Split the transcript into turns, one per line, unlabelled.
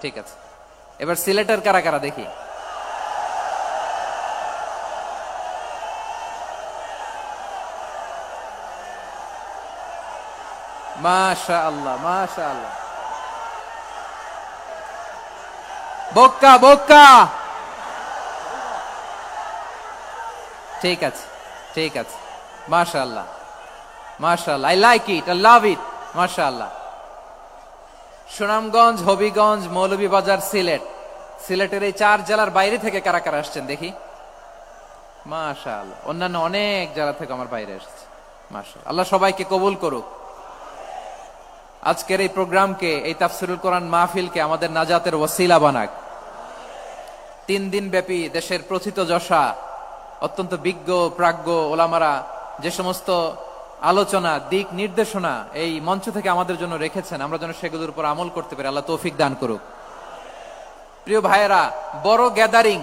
ঠিক আছে, এবার সিলেটের কারা কারা দেখি। মাশাআল্লাহ মাশাআল্লাহ, বক্কা বক্কা। ঠিক আছে ঠিক আছে, মাশাআল্লাহ মাশাআল্লাহ, I like it, I love it, মাশাআল্লাহ। সুনামগঞ্জ, হবিগঞ্জ, মৌলভীবাজার, সিলেট, সিলেটের এই 4 জেলার বাইরে থেকে কারা কারা আসছেন দেখি। মাশাআল্লাহ, অন্যান্য অনেক জেলা থেকে আমার বাইরে এসেছে, মাশাআল্লাহ। আল্লাহ সবাইকে কবুল করুক। আজকের এই প্রোগ্রামকে, এই তাফসিরুল কোরআন মাহফিলকে আমাদের নাজাতের ওসিলা বানাক। 3 দিন ব্যাপী দেশের প্রথিতযশা অত্যন্ত বিজ্ঞ প্রাজ্ঞ ওলামারা যে সমস্ত আলোচনা, দিক নির্দেশনা এই মঞ্চ থেকে আমাদের জন্য রেখেছেন, আমরা যেন সেগুলোর উপর আমল করতে পারি। আল্লাহ তৌফিক দান করুক। প্রিয় ভাইয়েরা, বড় গ্যাদারিং